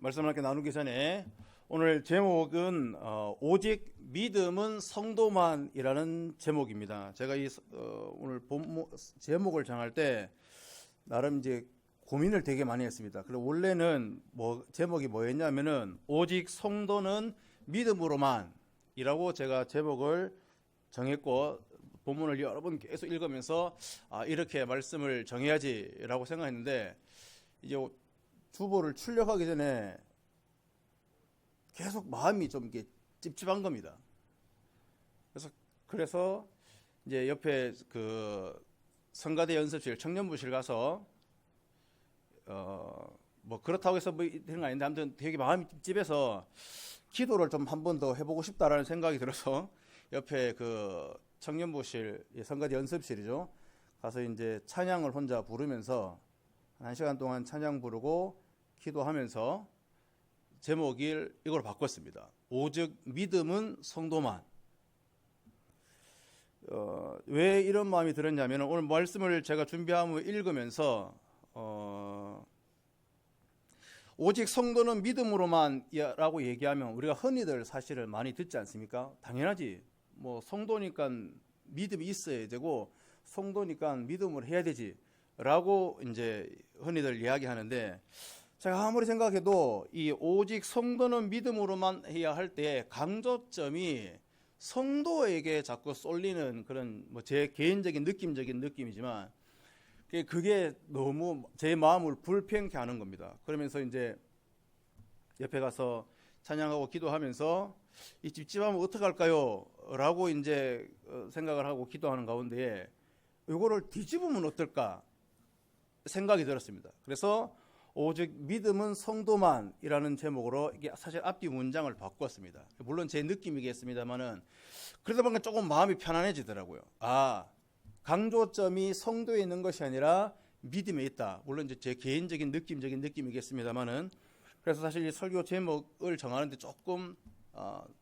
말씀을 함께 나누기 전에 오늘 제목은 오직 믿음은 성도만이라는 제목입니다. 제가 오늘 제목을 정할 때 나름 이제 고민을 되게 많이 했습니다. 그리고 원래는 제목이 뭐였냐면은 오직 성도는 믿음으로만이라고 제가 제목을 정했고 본문을 여러 번 계속 읽으면서 이렇게 말씀을 정해야지라고 생각했는데 이제 주보를 출력하기 전에 계속 마음이 좀 이렇게 찝찝한 겁니다. 그래서 이제 옆에 그 성가대 연습실, 청년부실 가서 그렇다고 해서 되는 거 아닌데 아무튼 되게 마음이 찝찝해서 기도를 좀 한 번 더 해보고 싶다라는 생각이 들어서 옆에 그 청년부실, 성가대 연습실이죠. 가서 이제 찬양을 혼자 부르면서 1시간 동안 찬양 부르고 기도하면서 제목을 이걸 바꿨습니다. 오직 믿음은 성도만. 왜 이런 마음이 들었냐면 오늘 말씀을 제가 준비하고 읽으면서 오직 성도는 믿음으로만이라고 얘기하면 우리가 흔히들 사실을 많이 듣지 않습니까? 당연하지. 성도니까 믿음이 있어야 되고 성도니까 믿음을 해야 되지 라고 이제 흔히들 이야기하는데, 제가 아무리 생각해도 이 오직 성도는 믿음으로만 해야 할 때 강조점이 성도에게 자꾸 쏠리는 그런 제 개인적인 느낌적인 느낌이지만 그게 너무 제 마음을 불편케 하는 겁니다. 그러면서 이제 옆에 가서 찬양하고 기도하면서 이 찝찝하면 어떡할까요? 라고 이제 생각을 하고 기도하는 가운데 이거를 뒤집으면 어떨까 생각이 들었습니다. 그래서 오직 믿음은 성도만이라는 제목으로 이게 사실 앞뒤 문장을 바꿨습니다. 물론 제 느낌이겠습니다만은 그러다 보니까 조금 마음이 편안해지더라고요. 강조점이 성도에 있는 것이 아니라 믿음에 있다. 물론 이제 제 개인적인 느낌적인 느낌이겠습니다만은 그래서 사실 이 설교 제목을 정하는데 조금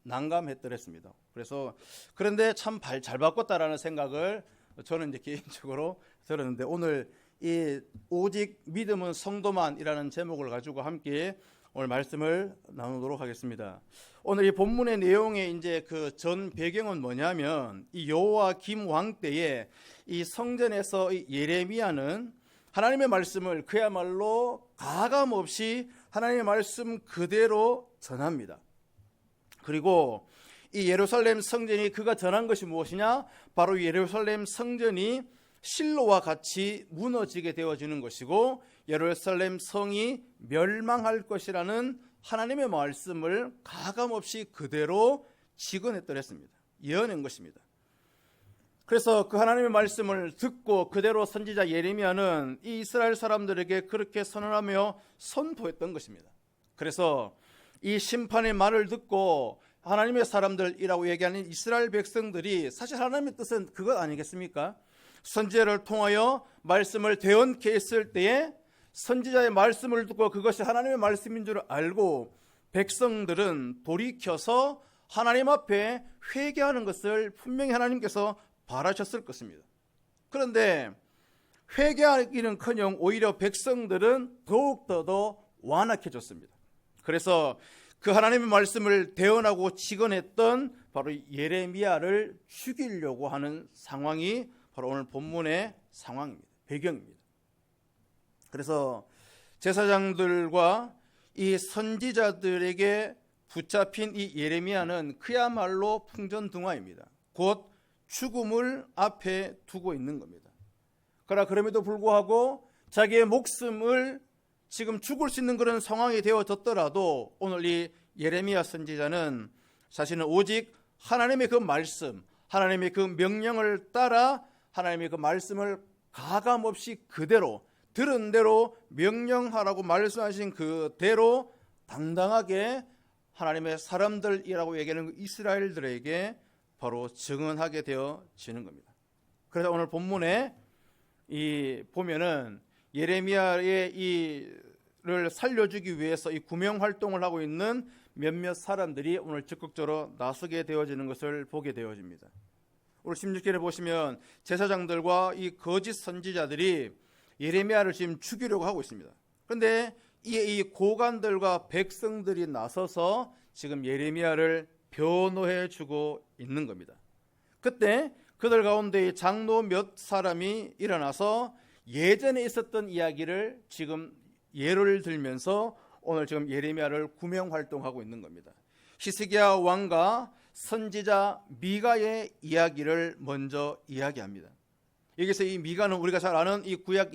난감했더랬습니다. 그래서 그런데 참 잘 바꿨다라는 생각을 저는 이제 개인적으로 들었는데 오늘 이 오직 믿음은 성도만이라는 제목을 가지고 함께 오늘 말씀을 나누도록 하겠습니다. 오늘 이 본문의 내용의 이제 그 전 배경은 뭐냐면 이 여호와김 왕 때에 이 성전에서 이 예레미야는 하나님의 말씀을 그야말로 가감 없이 하나님의 말씀 그대로 전합니다. 그리고 이 예루살렘 성전이 그가 전한 것이 무엇이냐? 바로 예루살렘 성전이 실로와 같이 무너지게 되어지는 것이고 예루살렘 성이 멸망할 것이라는 하나님의 말씀을 가감없이 그대로 직언했더랬습니다. 예언한 것입니다. 그래서 그 하나님의 말씀을 듣고 그대로 선지자 예레미야는 이 이스라엘 사람들에게 그렇게 선언하며 선포했던 것입니다. 그래서 이 심판의 말을 듣고 하나님의 사람들이라고 얘기하는 이스라엘 백성들이 사실 하나님의 뜻은 그것 아니겠습니까? 선지자를 통하여 말씀을 대언케 했을 때에 선지자의 말씀을 듣고 그것이 하나님의 말씀인 줄 알고 백성들은 돌이켜서 하나님 앞에 회개하는 것을 분명히 하나님께서 바라셨을 것입니다. 그런데 회개하기는커녕 오히려 백성들은 더욱더 완악해졌습니다. 그래서 그 하나님의 말씀을 대언하고 직언했던 바로 예레미야를 죽이려고 하는 상황이 바로 오늘 본문의 상황입니다. 배경입니다. 그래서 제사장들과 이 선지자들에게 붙잡힌 이 예레미야는 그야말로 풍전등화입니다. 곧 죽음을 앞에 두고 있는 겁니다. 그러나 그럼에도 불구하고 자기의 목숨을 지금 죽을 수 있는 그런 상황이 되어졌더라도 오늘 이 예레미야 선지자는 자신은 오직 하나님의 그 말씀, 하나님의 그 명령을 따라 하나님의 그 말씀을 가감없이 그대로 들은 대로 명령하라고 말씀하신 그대로 당당하게 하나님의 사람들이라고 얘기하는 이스라엘들에게 바로 증언하게 되어지는 겁니다. 그래서 오늘 본문에 보면은 예레미야의 이를 살려주기 위해서 이 구명 활동을 하고 있는 몇몇 사람들이 오늘 적극적으로 나서게 되어지는 것을 보게 되어집니다. 오늘 16절에 보시면 제사장들과 이 거짓 선지자들이 예레미야를 지금 죽이려고 하고 있습니다. 그런데 이 고관들과 백성들이 나서서 지금 예레미야를 변호해 주고 있는 겁니다. 그때 그들 가운데 장로 몇 사람이 일어나서 예전에 있었던 이야기를 지금 예를 들면서 오늘 지금 예레미야를 구명 활동하고 있는 겁니다. 히스기야 왕과 선지자 미가의 이야기를 먼저 이야기합니다. 여기서 이 미가는 우리가 잘 아는 이 구약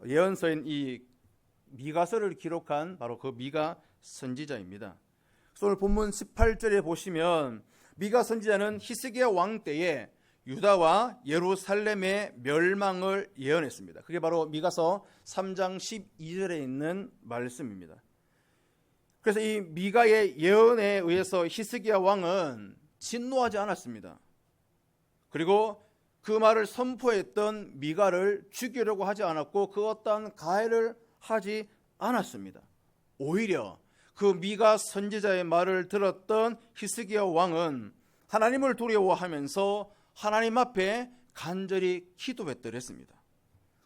예언서인 이 미가서를 기록한 바로 그 미가 선지자입니다. 그래서 오늘 본문 18절에 보시면 미가 선지자는 히스기야 왕 때에 유다와 예루살렘의 멸망을 예언했습니다. 그게 바로 미가서 3장 12절에 있는 말씀입니다. 그래서 이 미가의 예언에 의해서 히스기야 왕은 진노하지 않았습니다. 그리고 그 말을 선포했던 미가를 죽이려고 하지 않았고 그 어떠한 가해를 하지 않았습니다. 오히려 그 미가 선지자의 말을 들었던 히스기야 왕은 하나님을 두려워하면서 하나님 앞에 간절히 기도했더랬습니다.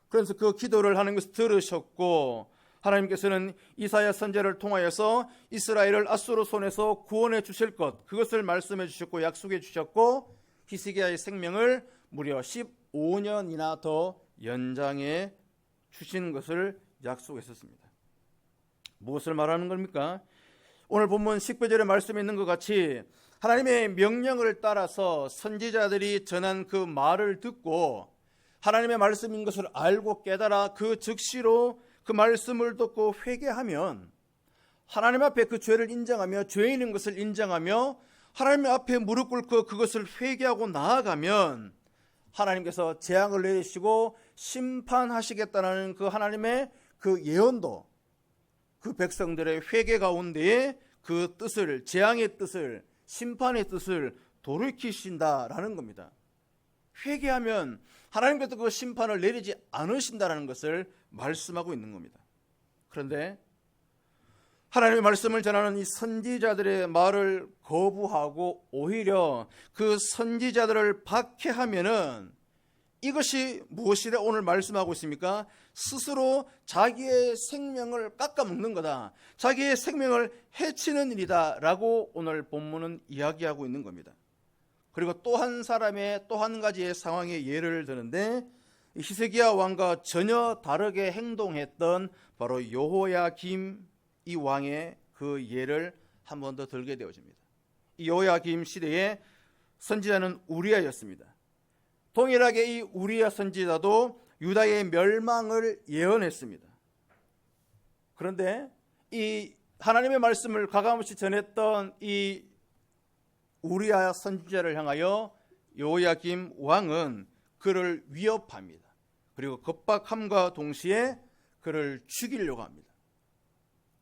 그래서 그 기도를 하는 것을 들으셨고 하나님께서는 이사야 선지자를 통하여서 이스라엘을 아수르 손에서 구원해 주실 것, 그것을 말씀해 주셨고 약속해 주셨고 히스기야의 생명을 무려 15년이나 더 연장해 주신 것을 약속했었습니다. 무엇을 말하는 겁니까? 오늘 본문 19절에 말씀에 있는 것 같이 하나님의 명령을 따라서 선지자들이 전한 그 말을 듣고 하나님의 말씀인 것을 알고 깨달아 그 즉시로 그 말씀을 듣고 회개하면 하나님 앞에 그 죄를 인정하며 죄인인 것을 인정하며 하나님 앞에 무릎 꿇고 그것을 회개하고 나아가면 하나님께서 재앙을 내리시고 심판하시겠다는 그 하나님의 그 예언도 그 백성들의 회개 가운데에 그 뜻을, 재앙의 뜻을, 심판의 뜻을 돌이키신다라는 겁니다. 회개하면 하나님께서 그 심판을 내리지 않으신다라는 것을 말씀하고 있는 겁니다. 그런데 하나님의 말씀을 전하는 이 선지자들의 말을 거부하고 오히려 그 선지자들을 박해하면은 이것이 무엇이라 오늘 말씀하고 있습니까? 스스로 자기의 생명을 깎아먹는 거다. 자기의 생명을 해치는 일이다 라고 오늘 본문은 이야기하고 있는 겁니다. 그리고 또 한 사람의 또 한 가지의 상황의 예를 드는데 히스기야 왕과 전혀 다르게 행동했던 바로 여호야김 이 왕의 그 예를 한 번 더 들게 되어집니다. 이 여호야김 시대의 선지자는 우리야였습니다. 동일하게 이 우리야 선지자도 유다의 멸망을 예언했습니다. 그런데 이 하나님의 말씀을 가감없이 전했던 이 우리야 선지자를 향하여 여호야김 왕은 그를 위협합니다. 그리고 겁박함과 동시에 그를 죽이려고 합니다.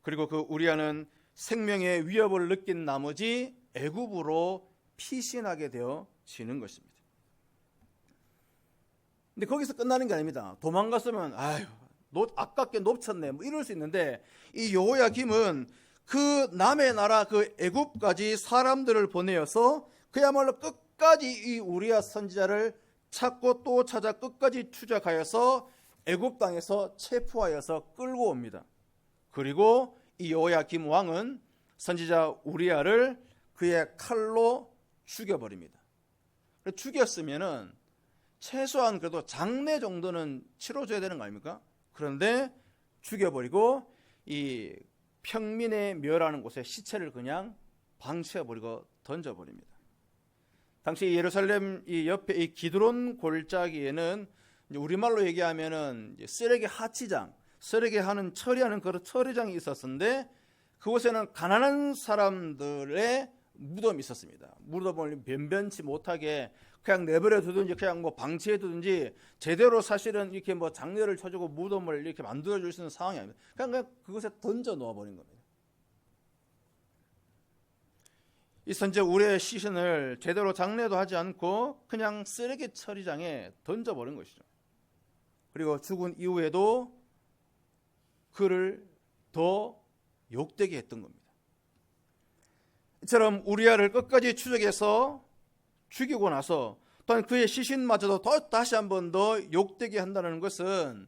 그리고 그 우리야는 생명의 위협을 느낀 나머지 애굽으로 피신하게 되어지는 것입니다. 근데 거기서 끝나는 게 아닙니다. 도망갔으면 아깝게 놓쳤네 뭐 이럴 수 있는데 이 여호야김은 그 남의 나라 그 애굽까지 사람들을 보내어서 그야말로 끝까지 이 우리야 선지자를 찾고 또 찾아 끝까지 추적하여서 애굽 땅에서 체포하여서 끌고 옵니다. 그리고 이 여호야김 왕은 선지자 우리야를 그의 칼로 죽여버립니다. 죽였으면은 최소한 그래도 장례 정도는 치러줘야 되는 거 아닙니까? 그런데 죽여버리고 이 평민에 멸하는 곳에 시체를 그냥 방치해버리고 던져버립니다. 당시 예루살렘 이 옆에 이 기드론 골짜기에는 우리말로 얘기하면은 쓰레기 하치장, 쓰레기 하는 처리하는 그런 처리장이 있었는데 그곳에는 가난한 사람들의 무덤이 있었습니다. 무덤을 변변치 못하게 그냥 내버려 두든지 그냥 뭐 방치해 두든지 제대로 사실은 이렇게 뭐 장례를 쳐주고 무덤을 이렇게 만들어 줄 수 있는 상황이 아닙니다. 그냥 그곳에 던져 놓아 버린 겁니다. 이 선지자 우리의 시신을 제대로 장례도 하지 않고 그냥 쓰레기 처리장에 던져 버린 것이죠. 그리고 죽은 이후에도 그를 더 욕되게 했던 겁니다. 이처럼 우리야를 끝까지 추적해서 죽이고 나서 또한 그의 시신마저도 다시 한 번 더 욕되게 한다는 것은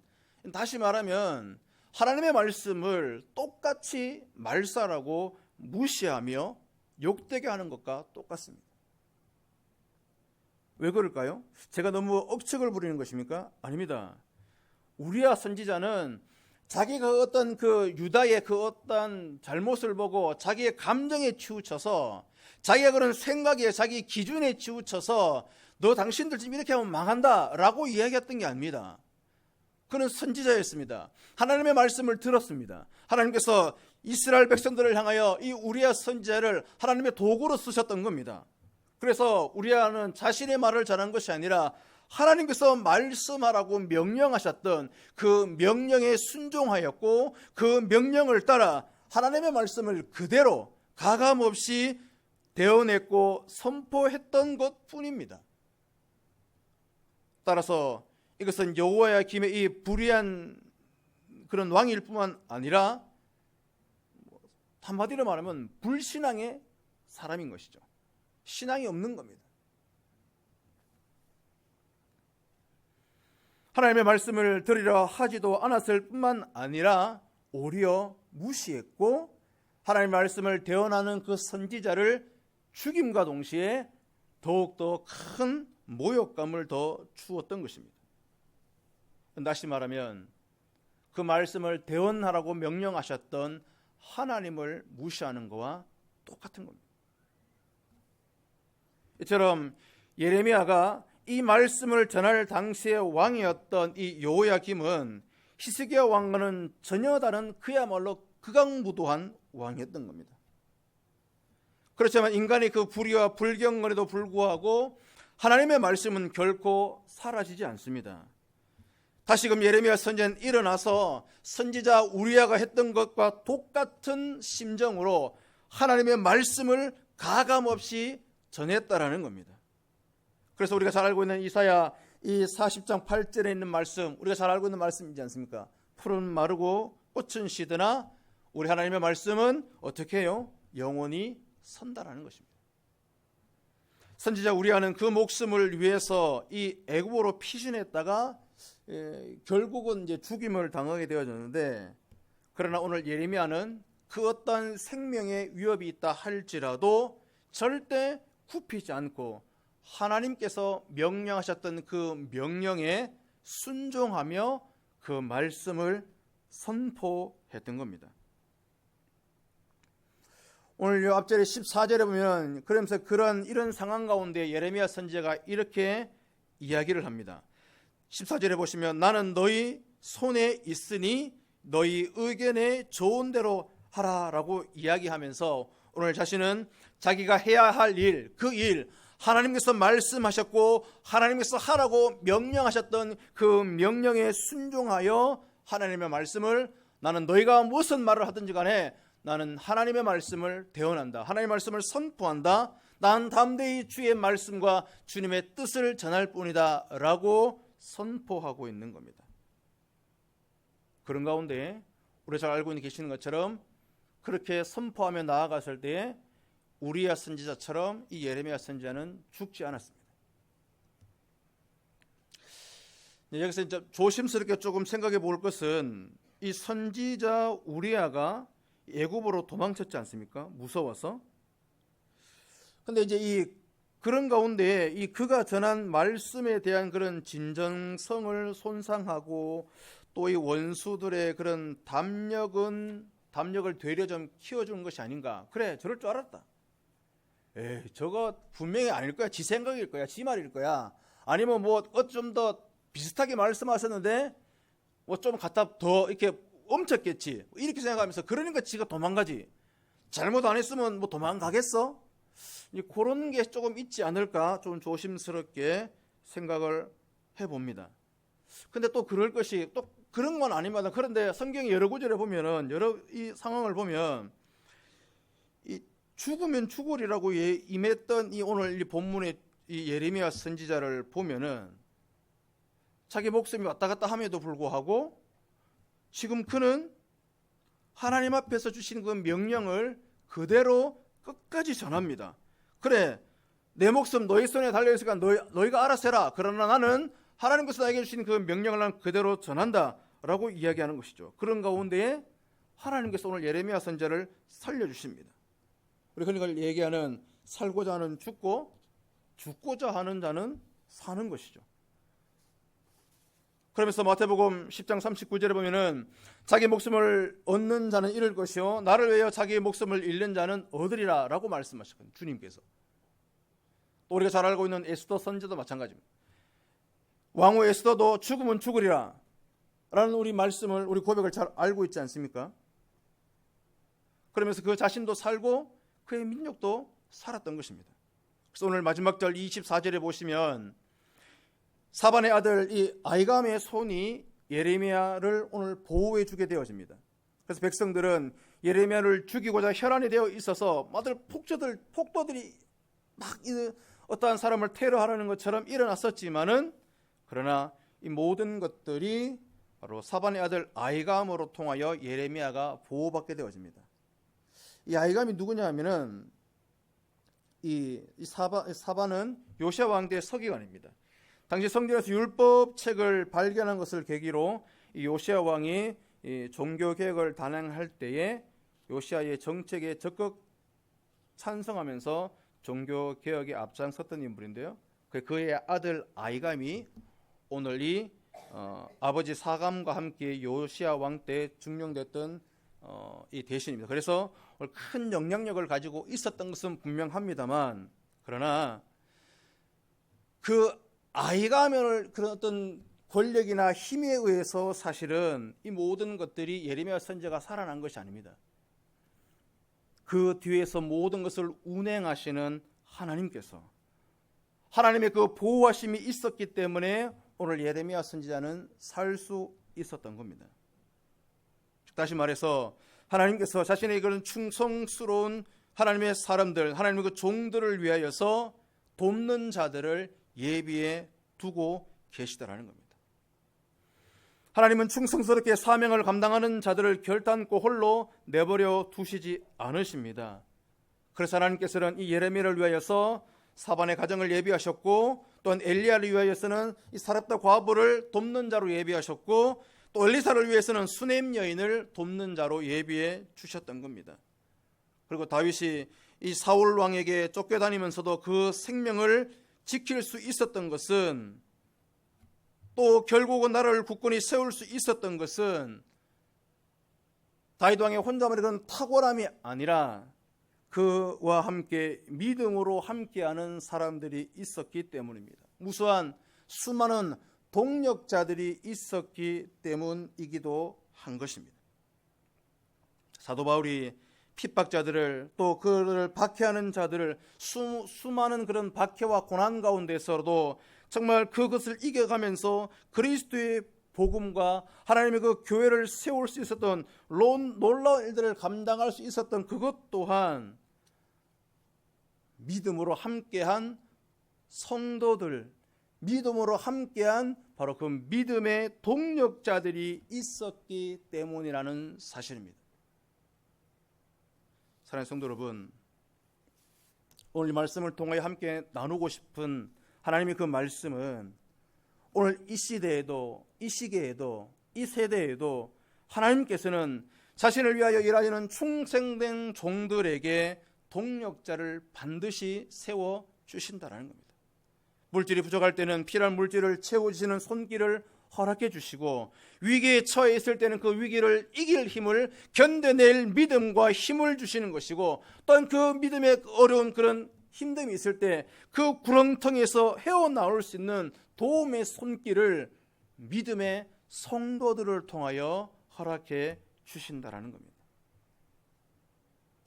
다시 말하면 하나님의 말씀을 똑같이 말살하고 무시하며 욕되게 하는 것과 똑같습니다. 왜 그럴까요? 제가 너무 억측을 부리는 것입니까? 아닙니다. 우리야 선지자는 자기가 어떤 그 유다의 그 어떤 잘못을 보고 자기의 감정에 치우쳐서 자기가 그런 생각에 자기 기준에 치우쳐서 너 당신들 지금 이렇게 하면 망한다 라고 이야기했던 게 아닙니다. 그는 선지자였습니다. 하나님의 말씀을 들었습니다. 하나님께서 이스라엘 백성들을 향하여 이 우리야 선지자를 하나님의 도구로 쓰셨던 겁니다. 그래서 우리야는 자신의 말을 전한 것이 아니라 하나님께서 말씀하라고 명령하셨던 그 명령에 순종하였고 그 명령을 따라 하나님의 말씀을 그대로 가감없이 대언했고 선포했던 것뿐입니다. 따라서 이것은 여호야김의 이 불의한 그런 왕일 뿐만 아니라 한마디로 말하면 불신앙의 사람인 것이죠. 신앙이 없는 겁니다. 하나님의 말씀을 들으려 하지도 않았을 뿐만 아니라 오히려 무시했고 하나님의 말씀을 대언하는 그 선지자를 죽임과 동시에 더욱더 큰 모욕감을 더 주었던 것입니다. 다시 말하면 그 말씀을 대언하라고 명령하셨던 하나님을 무시하는 것과 똑같은 겁니다. 이처럼 예레미야가 이 말씀을 전할 당시의 왕이었던 이 여호야김은 히스기야 왕과는 전혀 다른 그야말로 극악무도한 왕이었던 겁니다. 그렇지만 인간의 그 불의와 불경건에도 불구하고 하나님의 말씀은 결코 사라지지 않습니다. 다시금 예레미야 선지자는 일어나서 선지자 우리야가 했던 것과 똑같은 심정으로 하나님의 말씀을 가감없이 전했다라는 겁니다. 그래서 우리가 잘 알고 있는 이사야 이 40장 8절에 있는 말씀, 우리가 잘 알고 있는 말씀이지 않습니까? 풀은 마르고 꽃은 시드나 우리 하나님의 말씀은 어떻게 해요? 영원히 선다라는 것입니다. 선지자 우리야는 그 목숨을 위해서 이 애굽으로 피신했다가 결국은 이제 죽임을 당하게 되어졌는데, 그러나 오늘 예레미야는 그 어떤 생명의 위협이 있다 할지라도 절대 굽히지 않고 하나님께서 명령하셨던 그 명령에 순종하며 그 말씀을 선포했던 겁니다. 오늘 요 앞절에 14절에 보면 그러면서 이런 상황 가운데 예레미야 선지자가 이렇게 이야기를 합니다. 14절에 보시면 나는 너희 손에 있으니 너희 의견에 좋은 대로 하라라고 이야기하면서 오늘 자신은 자기가 해야 할 일, 그 일, 하나님께서 말씀하셨고 하나님께서 하라고 명령하셨던 그 명령에 순종하여 하나님의 말씀을, 나는 너희가 무슨 말을 하든지 간에 나는 하나님의 말씀을 대언한다, 하나님의 말씀을 선포한다, 난 담대히 주의 말씀과 주님의 뜻을 전할 뿐이다 라고 선포하고 있는 겁니다. 그런 가운데 우리가 잘 알고 계시는 것처럼 그렇게 선포하며 나아갔을 때에 우리야 선지자처럼 이 예레미야 선지자는 죽지 않았습니다. 여기서 이제 조심스럽게 조금 생각해 볼 것은 이 선지자 우리야가 애굽으로 도망쳤지 않습니까? 무서워서. 근데 이제 그런 가운데 이 그가 전한 말씀에 대한 그런 진정성을 손상하고 또 이 원수들의 그런 담력을 되려 좀 키워주는 것이 아닌가. 그래, 저럴 줄 알았다. 저거 분명히 아닐 거야. 지 생각일 거야. 지 말일 거야. 아니면 뭐 좀 더 비슷하게 말씀하셨는데 뭐 좀 갖다 더 이렇게 엄쳤겠지. 이렇게 생각하면서 그러니까 지가 도망가지. 잘못 안 했으면 뭐 도망가겠어? 그런 게 조금 있지 않을까 좀 조심스럽게 생각을 해봅니다. 근데 또 그럴 것이 또 그런 건 아닙니다. 그런데 성경의 여러 구절에 보면은 이 상황을 보면 이 죽으면 죽으리라고 임했던 이 오늘 이 본문의 이 예레미야 선지자를 보면은 자기 목숨이 왔다 갔다 함에도 불구하고 지금 그는 하나님 앞에서 주신 그 명령을 그대로 끝까지 전합니다. 그래, 내 목숨 너희 손에 달려있으니까 너희가 알아서 해라. 그러나 나는 하나님께서 나에게 주신 그 명령을 난 그대로 전한다 라고 이야기하는 것이죠. 그런 가운데에 하나님께서 오늘 예레미야 선지자를 살려주십니다. 우리 흔히 그걸 얘기하는 살고자 하는 죽고 죽고자 하는 자는 사는 것이죠. 그러면서 마태복음 10장 39절에 보면은 자기 목숨을 얻는 자는 잃을 것이요 나를 위하여 자기의 목숨을 잃는 자는 얻으리라 라고 말씀하셨거든요. 주님께서. 또 우리가 잘 알고 있는 에스더 선지자도 마찬가지입니다. 왕후 에스더도 죽으면 죽으리라 라는 우리 말씀을, 우리 고백을 잘 알고 있지 않습니까? 그러면서 그 자신도 살고 그의 민족도 살았던 것입니다. 그래서 오늘 마지막 절 24절에 보시면 사반의 아들 이 아이감의 손이 예레미야를 오늘 보호해 주게 되어집니다. 그래서 백성들은 예레미야를 죽이고자 혈안이 되어 있어서 마들 폭도들이 막 어떠한 사람을 테러하려는 것처럼 일어났었지만은, 그러나 이 모든 것들이 바로 사반의 아들 아이감으로 통하여 예레미야가 보호받게 되어집니다. 이 아이감이 누구냐 하면은 이 사반은 요시야 왕 때 서기관입니다. 당시 성전에서 율법 책을 발견한 것을 계기로 이 요시야 왕이 이 종교 개혁을 단행할 때에 요시야의 정책에 적극 찬성하면서 종교 개혁에 앞장섰던 인물인데요. 그의 아들 아이감이 오늘 이 아버지 사감과 함께 요시야 왕 때 중용됐던 이 대신입니다. 그래서 큰 영향력을 가지고 있었던 것은 분명합니다만, 그러나 그 아이감을 그런 어떤 권력이나 힘에 의해서 사실은 이 모든 것들이 예레미야 선지자가 살아난 것이 아닙니다. 그 뒤에서 모든 것을 운행하시는 하나님께서, 하나님의 그 보호하심이 있었기 때문에 오늘 예레미야 선지자는 살 수 있었던 겁니다. 다시 말해서 하나님께서 자신의 그런 충성스러운 하나님의 사람들, 하나님의 그 종들을 위하여서 돕는 자들을 예비해 두고 계시다라는 겁니다. 하나님은 충성스럽게 사명을 감당하는 자들을 결단코 홀로 내버려 두시지 않으십니다. 그래서 하나님께서는 이 예레미야를 위하여서 사반의 가정을 예비하셨고, 또한 엘리야를 위하여서는 이 사렙다 과부를 돕는 자로 예비하셨고, 또 엘리사를 위해서는 수넴 여인을 돕는 자로 예비해 주셨던 겁니다. 그리고 다윗이 이 사울 왕에게 쫓겨다니면서도 그 생명을 지킬 수 있었던 것은, 또 결국은 나라를 굳건히 세울 수 있었던 것은 다윗 왕의 혼자만의 그런 탁월함이 아니라 그와 함께 믿음으로 함께하는 사람들이 있었기 때문입니다. 무수한 수많은 동력자들이 있었기 때문이기도 한 것입니다. 사도 바울이 핍박자들을, 또 그를 박해하는 자들을 수많은 그런 박해와 고난 가운데서도 정말 그것을 이겨가면서 그리스도의 복음과 하나님의 그 교회를 세울 수 있었던 놀라운 일들을 감당할 수 있었던 그것 또한 믿음으로 함께한 성도들, 믿음으로 함께한 바로 그 믿음의 동력자들이 있었기 때문이라는 사실입니다. 사랑하는 성도 여러분, 오늘 이 말씀을 통하여 함께 나누고 싶은 하나님의 그 말씀은 오늘 이 시대에도, 이 시기에도, 이 세대에도 하나님께서는 자신을 위하여 일하시는 충성된 종들에게 동력자를 반드시 세워주신다는 겁니다. 물질이 부족할 때는 필요한 물질을 채워주시는 손길을 허락해 주시고, 위기에 처해 있을 때는 그 위기를 이길 힘을, 견뎌낼 믿음과 힘을 주시는 것이고, 또한 그 믿음의 어려운 그런 힘듦이 있을 때 그 구렁텅이에서 헤어나올 수 있는 도움의 손길을 믿음의 성도들을 통하여 허락해 주신다라는 겁니다.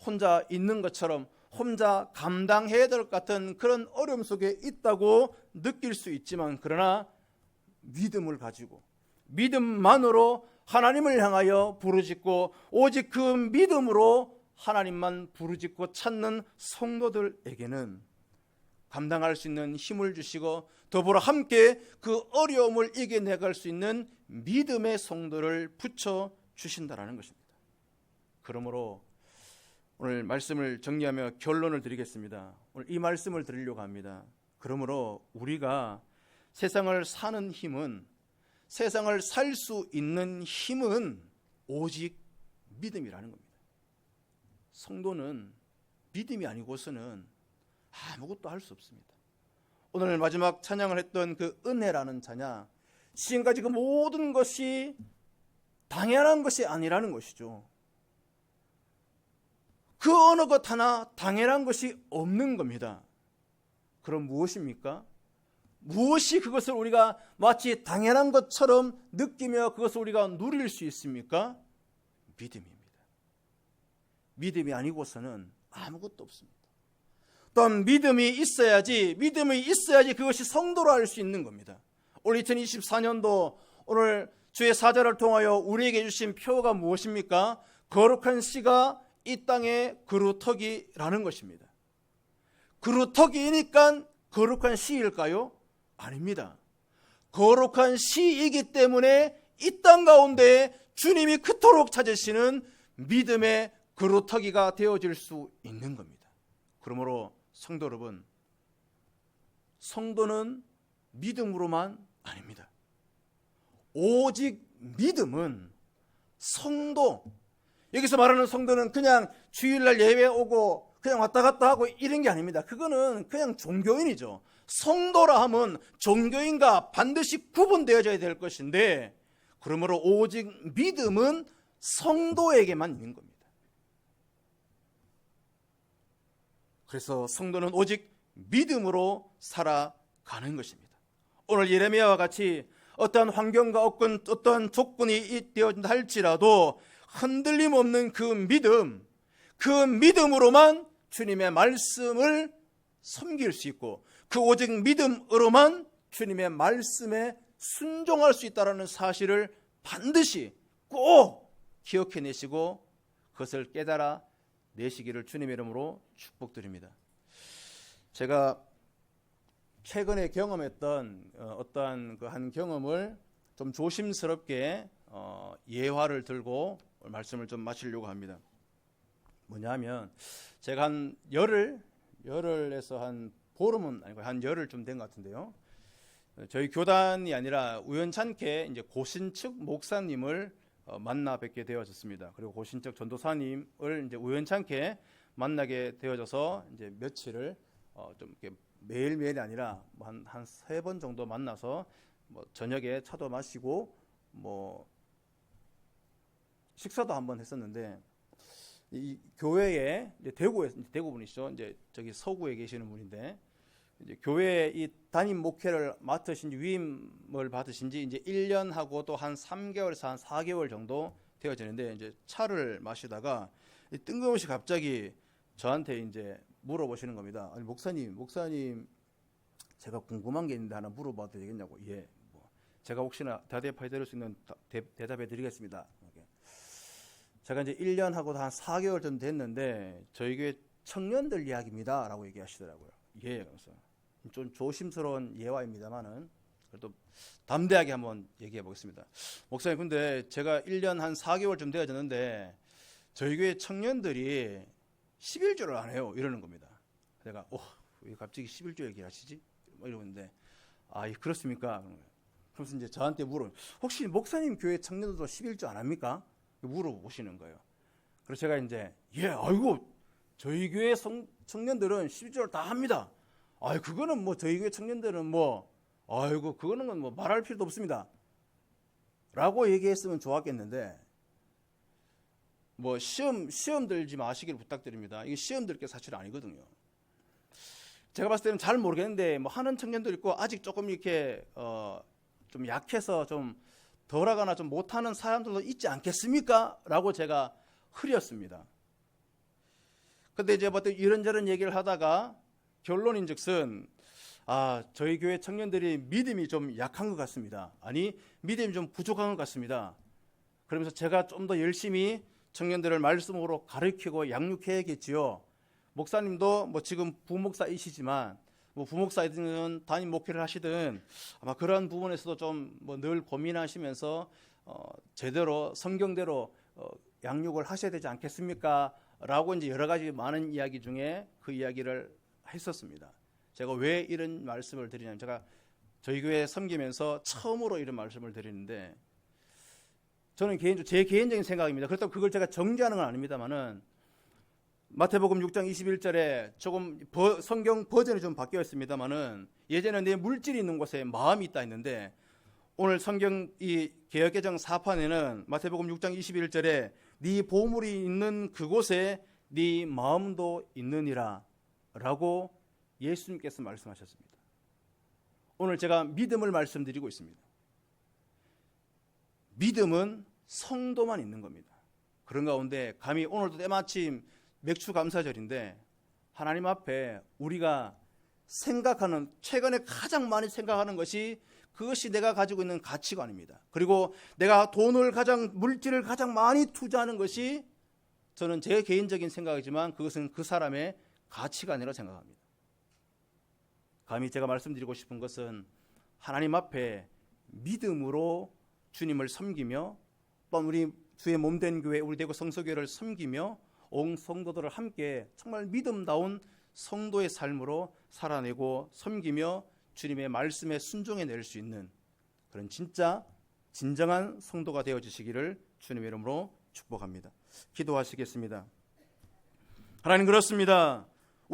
혼자 있는 것처럼, 혼자 감당해야 될 것 같은 그런 어려움 속에 있다고 느낄 수 있지만, 그러나 믿음을 가지고 믿음만으로 하나님을 향하여 부르짖고, 오직 그 믿음으로 하나님만 부르짖고 찾는 성도들에게는 감당할 수 있는 힘을 주시고, 더불어 함께 그 어려움을 이겨내갈 수 있는 믿음의 성도를 붙여주신다는 것입니다. 그러므로 오늘 말씀을 정리하며 결론을 드리겠습니다. 오늘 이 말씀을 드리려고 합니다. 그러므로 우리가 세상을 사는 힘은, 세상을 살 수 있는 힘은 오직 믿음이라는 겁니다. 성도는 믿음이 아니고서는 아무것도 할 수 없습니다. 오늘 마지막 찬양을 했던 그 은혜라는 찬양, 지금까지 그 모든 것이 당연한 것이 아니라는 것이죠. 그 어느 것 하나 당연한 것이 없는 겁니다. 그럼 무엇입니까? 무엇이 그것을 우리가 마치 당연한 것처럼 느끼며 그것을 우리가 누릴 수 있습니까? 믿음입니다. 믿음이 아니고서는 아무것도 없습니다. 또한 믿음이 있어야지 그것이 성도로 할 수 있는 겁니다. 올 2024년도 오늘 주의 사자를 통하여 우리에게 주신 표가 무엇입니까? 거룩한 씨가 이 땅의 그루터기라는 것입니다. 그루터기이니까 거룩한 씨일까요? 아닙니다. 거룩한 씨이기 때문에 이 땅 가운데 주님이 그토록 찾으시는 믿음의 그루터기가 되어질 수 있는 겁니다. 그러므로 성도 여러분, 성도는 믿음으로만 아닙니다. 오직 믿음은 성도, 여기서 말하는 성도는 그냥 주일날 예배 오고 그냥 왔다 갔다 하고 이런 게 아닙니다. 그거는 그냥 종교인이죠. 성도라 하면 종교인과 반드시 구분되어져야 될 것인데, 그러므로 오직 믿음은 성도에게만 있는 겁니다. 그래서 성도는 오직 믿음으로 살아가는 것입니다. 오늘 예레미야와 같이 어떠한 환경과 어떠한 조건이 되어진다 할지라도 흔들림 없는 그 믿음으로만 주님의 말씀을 섬길 수 있고, 그 오직 믿음으로만 주님의 말씀에 순종할 수 있다는 사실을 반드시 꼭 기억해내시고 그것을 깨달아 내시기를 주님의 이름으로 축복드립니다. 제가 최근에 경험했던 어떠한 그 한 경험을 좀 조심스럽게 예화를 들고 말씀을 좀 마치려고 합니다. 뭐냐면, 제가 한 열흘에서 한 보름은 아니고 한 열흘 좀 된 것 같은데요. 저희 교단이 아니라 우연찮게 이제 고신측 목사님을 만나 뵙게 되어졌습니다. 그리고 고신측 전도사님을 이제 우연찮게 만나게 되어져서 이제 며칠을 좀 이렇게 매일매일이 아니라 한 3번 정도 만나서 뭐 저녁에 차도 마시고 뭐 식사도 한번 했었는데, 이 교회에 이제 대구 분이시죠. 이제 저기 서구에 계시는 분인데, 이제 교회에 이 담임 목회를 맡으신 지, 위임을 받으신 지 이제 1년하고 또 한 3개월에서 한 4개월 정도 되어지는데, 이제 차를 마시다가 뜬금없이 갑자기 저한테 이제 물어보시는 겁니다. 아니, 목사님 제가 궁금한 게 있는데 하나 물어봐도 되겠냐고. 예, 뭐 제가 혹시나 대답해 드릴 수 있는 대답해 드리겠습니다. 제가 이제 1년하고 한 4개월 정도 됐는데 저희 교회 청년들 이야기입니다 라고 얘기하시더라고요. 예, 그래서 좀 조심스러운 예화입니다만은 그래도 담대하게 한번 얘기해 보겠습니다. 목사님, 근데 제가 1년 한 4개월 좀 되어졌는데 저희 교회 청년들이 11조를 안 해요 이러는 겁니다. 내가 왜 갑자기 11조 얘기하시지? 이러는데, 그렇습니까? 그래서 이제 저한테 혹시 목사님 교회 청년들도 11조 안 합니까? 물어보시는 거예요. 그래서 제가 이제 저희 교회 청년들은 11조를 다 합니다. 그거는 뭐 저희 교회 청년들은 그거는 뭐 말할 필요도 없습니다 라고 얘기했으면 좋았겠는데, 뭐 시험 들지 마시기를 부탁드립니다. 이게 시험 들 게 사실 아니거든요. 제가 봤을 때는 잘 모르겠는데 뭐 하는 청년도 있고 아직 조금 이렇게 좀 약해서 좀 덜하거나 좀 못하는 사람들도 있지 않겠습니까? 라고 제가 흐렸습니다. 근데 이제 뭐 이런저런 얘기를 하다가 결론인즉슨 저희 교회 청년들이 믿음이 좀 약한 것 같습니다. 아니, 믿음이 좀 부족한 것 같습니다. 그러면서 제가 좀 더 열심히 청년들을 말씀으로 가르치고 양육해야겠지요. 목사님도 뭐 지금 부목사이시지만 뭐 부목사이든 담임 목회를 하시든 아마 그런 부분에서도 좀 뭐 늘 고민하시면서 제대로 성경대로 양육을 하셔야 되지 않겠습니까? 라고 이제 여러 가지 많은 이야기 중에 그 이야기를 했었습니다. 제가 왜 이런 말씀을 드리냐면, 제가 저희 교회 섬기면서 처음으로 이런 말씀을 드리는데, 저는 제 개인적인 생각입니다. 그렇다고 그걸 제가 정죄하는 건 아닙니다만은, 마태복음 6장 21절에 조금 성경 버전이 좀 바뀌어 있습니다만은, 예전에 내 물질이 있는 곳에 마음이 있다 했는데, 오늘 성경 이 개역개정 4판에는 마태복음 6장 21절에 네 보물이 있는 그곳에 네 마음도 있느니라 라고 예수님께서 말씀하셨습니다. 오늘 제가 믿음을 말씀드리고 있습니다. 믿음은 성도만 있는 겁니다. 그런 가운데 감히 오늘도 때마침 맥주 감사절인데, 하나님 앞에 우리가 생각하는, 최근에 가장 많이 생각하는 것이 그것이 내가 가지고 있는 가치관입니다. 그리고 내가 물질을 가장 많이 투자하는 것이, 저는 제 개인적인 생각이지만 그것은 그 사람의 가치관이라고 생각합니다. 감히 제가 말씀드리고 싶은 것은, 하나님 앞에 믿음으로 주님을 섬기며, 또한 우리 주의 몸된 교회, 우리 대구 성서교회를 섬기며 온 성도들을 함께 정말 믿음다운 성도의 삶으로 살아내고 섬기며 주님의 말씀에 순종해낼 수 있는 그런 진정한 성도가 되어주시기를 주님의 이름으로 축복합니다. 기도하시겠습니다. 하나님, 그렇습니다.